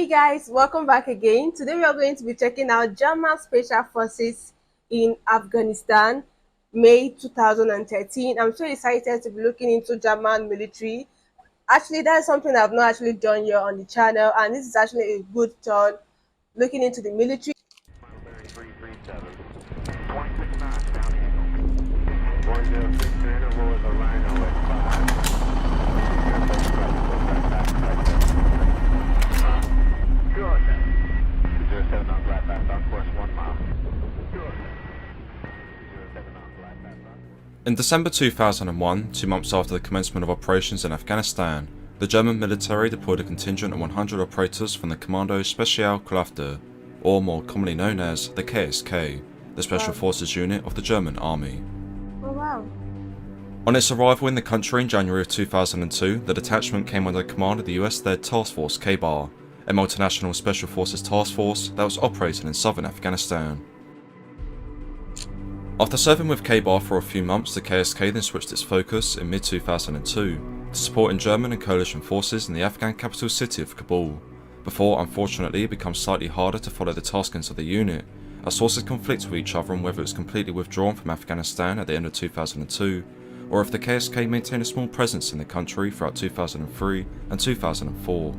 Hey guys, welcome back again. Today we are going to be checking out German Special Forces in Afghanistan, May 2013. I'm so excited to be looking into German military. Actually, that's something I've not actually done here on the channel, and this is actually a good turn looking into the military. In December 2001, 2 months after the commencement of operations in Afghanistan, the German military deployed a contingent of 100 operators from the Kommando Spezialkräfte, or more commonly known as the KSK, the Special Forces unit of the German army. Oh wow. On its arrival in the country in January of 2002, the detachment came under the command of the US-led Task Force KBAR, a multinational special forces task force that was operating in southern Afghanistan. After serving with KBAR for a few months, the KSK then switched its focus in mid-2002 to supporting German and coalition forces in the Afghan capital city of Kabul, before unfortunately it becomes slightly harder to follow the taskings of the unit, as sources conflict with each other on whether it was completely withdrawn from Afghanistan at the end of 2002, or if the KSK maintained a small presence in the country throughout 2003 and 2004.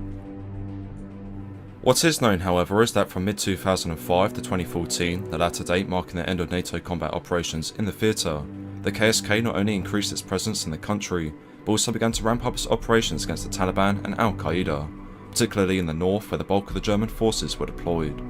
What is known, however, is that from mid-2005 to 2014, the latter date marking the end of NATO combat operations in the theatre, the KSK not only increased its presence in the country, but also began to ramp up its operations against the Taliban and Al-Qaeda, particularly in the north where the bulk of the German forces were deployed.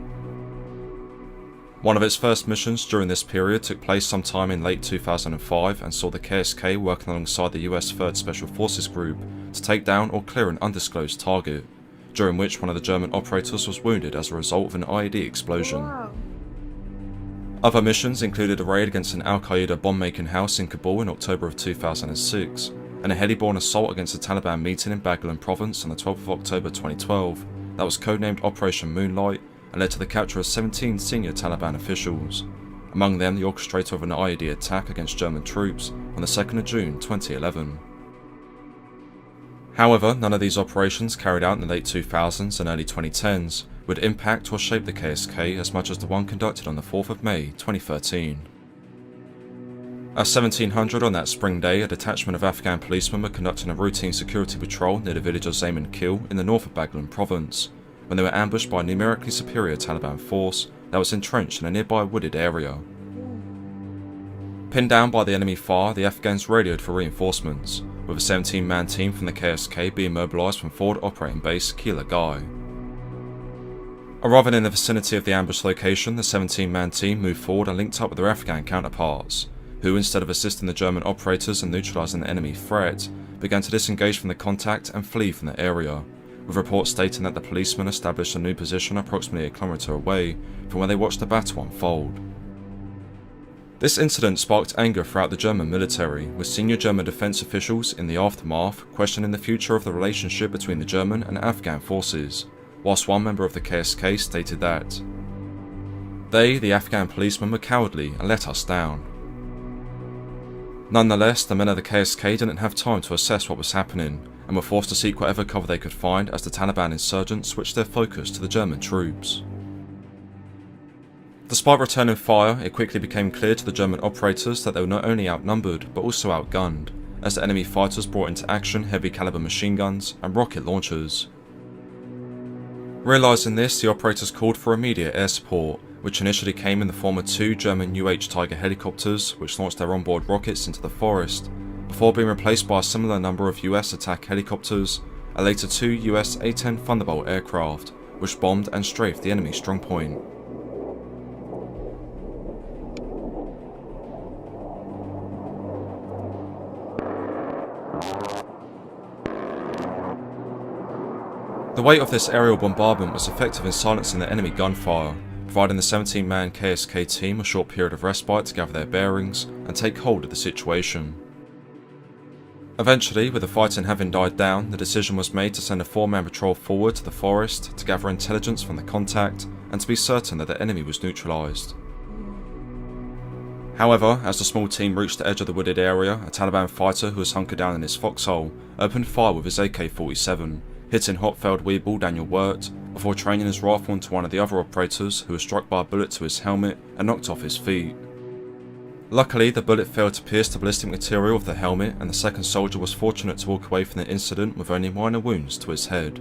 One of its first missions during this period took place sometime in late 2005 and saw the KSK working alongside the US 3rd Special Forces Group to take down or clear an undisclosed target, during which one of the German operators was wounded as a result of an IED explosion. Wow. Other missions included a raid against an Al-Qaeda bomb-making house in Kabul in October of 2006, and a heli-borne assault against a Taliban meeting in Baghlan province on the 12th of October 2012 that was codenamed Operation Moonlight and led to the capture of 17 senior Taliban officials, among them the orchestrator of an IED attack against German troops on the 2nd of June 2011. However, none of these operations carried out in the late 2000s and early 2010s would impact or shape the KSK as much as the one conducted on the 4th of May 2013. At 1700 on that spring day, a detachment of Afghan policemen were conducting a routine security patrol near the village of Zaman Kil in the north of Baghlan province, when they were ambushed by a numerically superior Taliban force that was entrenched in a nearby wooded area. Pinned down by the enemy fire, the Afghans radioed for reinforcements, with a 17-man team from the KSK being mobilised from Forward Operating Base Kila Gai. Arriving in the vicinity of the ambush location, the 17-man team moved forward and linked up with their Afghan counterparts, who, instead of assisting the German operators and neutralising the enemy threat, began to disengage from the contact and flee from the area, with reports stating that the policemen established a new position approximately a kilometre away from where they watched the battle unfold. This incident sparked anger throughout the German military, with senior German defence officials in the aftermath questioning the future of the relationship between the German and Afghan forces, whilst one member of the KSK stated that they, the Afghan policemen, were cowardly and let us down. Nonetheless, the men of the KSK didn't have time to assess what was happening, and were forced to seek whatever cover they could find as the Taliban insurgents switched their focus to the German troops. Despite returning fire, it quickly became clear to the German operators that they were not only outnumbered, but also outgunned, as the enemy fighters brought into action heavy caliber machine guns and rocket launchers. Realising this, the operators called for immediate air support, which initially came in the form of 2 German Tiger helicopters, which launched their onboard rockets into the forest, before being replaced by a similar number of US attack helicopters, and later 2 US A-10 Thunderbolt aircraft, which bombed and strafed the enemy strongpoint. The weight of this aerial bombardment was effective in silencing the enemy gunfire, providing the 17-man KSK team a short period of respite to gather their bearings and take hold of the situation. Eventually, with the fighting having died down, the decision was made to send a 4-man patrol forward to the forest to gather intelligence from the contact and to be certain that the enemy was neutralised. However, as the small team reached the edge of the wooded area, a Taliban fighter who was hunkered down in his foxhole opened fire with his AK-47, hitting Hotfeld-Weeble Daniel Wirt before training his rifle into one of the other operators, who was struck by a bullet to his helmet and knocked off his feet. Luckily, the bullet failed to pierce the ballistic material of the helmet, and the second soldier was fortunate to walk away from the incident with only minor wounds to his head.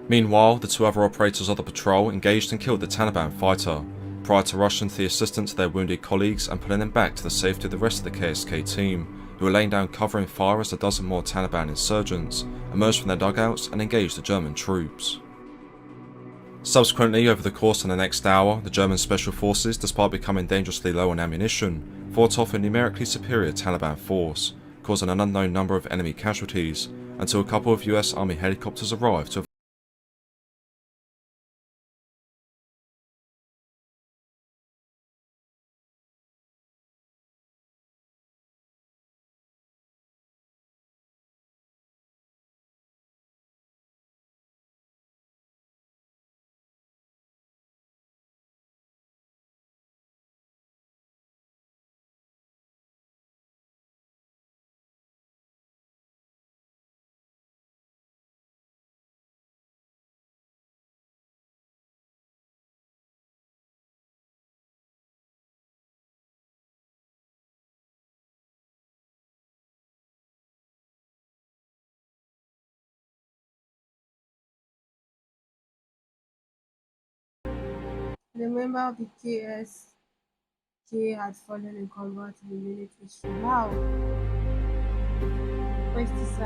Meanwhile, the two other operators of the patrol engaged and killed the Taliban fighter, prior to rushing to the assistance of their wounded colleagues and pulling them back to the safety of the rest of the KSK team, who were laying down cover and fire as a dozen more Taliban insurgents emerged from their dugouts and engaged the German troops. Subsequently, over the course of the next hour, the German special forces, despite becoming dangerously low on ammunition, fought off a numerically superior Taliban force, causing an unknown number of enemy casualties, until a couple of US Army helicopters arrived to The member of the KSK had fallen in combat in the unit history. Wow. Where's this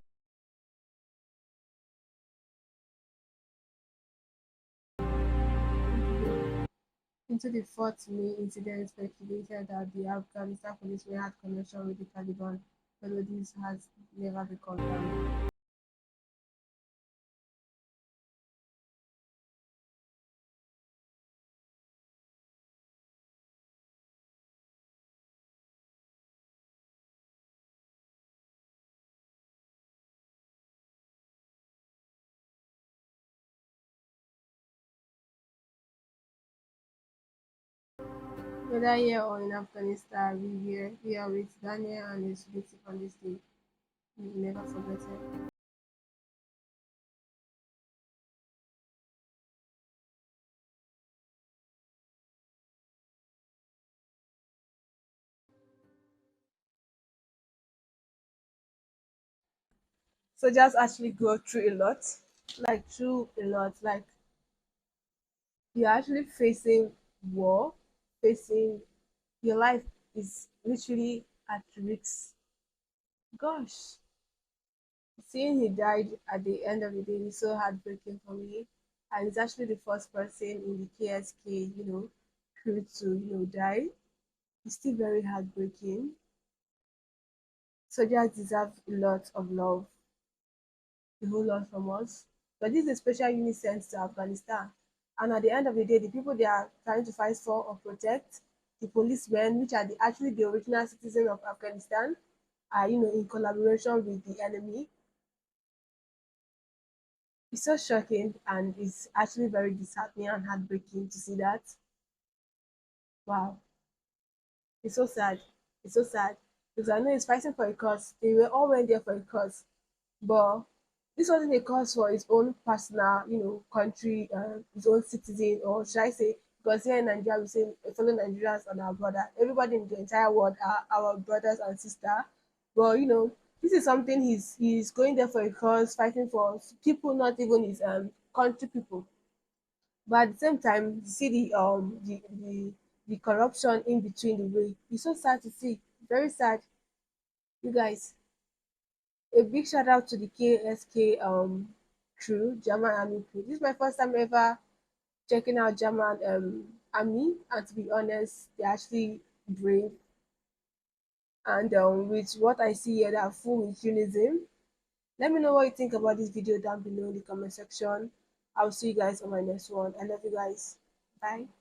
into the fourth May incident speculated that the Afghanistan policemen had connection with the Taliban, although this has never been confirmed. Whether here or in Afghanistan, we are with Daniel and his relative on this day. We will never forget it. Soldiers actually go through a lot, like through a lot. Like you're actually facing war, facing your life is literally at risk. Gosh, seeing he died at the end of the day is so heartbreaking for me. And he's actually the first person in the KSK, crew to, die. It's still very heartbreaking. Soldiers deserve a lot of love, a whole lot from us. But this is a special unit sent to Afghanistan. And at the end of the day, the people they are trying to fight for or protect, the policemen, which are actually the original citizens of Afghanistan, are in collaboration with the enemy. It's so shocking and it's actually very disheartening and heartbreaking to see that. Wow, it's so sad. It's so sad because I know he's fighting for a cause. They were all went there for a cause, but this wasn't a cause for his own personal, country, his own citizen, or should I say? Because here in Nigeria, we say fellow Nigerians and our brother. Everybody in the entire world are our brothers and sisters. But this is something he's going there for a cause, fighting for people, not even his country people. But at the same time, you see the corruption in between the way. It's so sad to see. Very sad, you guys. A big shout out to the KSK crew, German army crew. This is my first time ever checking out German army, and to be honest, they're actually brave. And with what I see here, they're full with unison. Let me know what you think about this video down below in the comment section. I'll see you guys on my next one. I love you guys. Bye.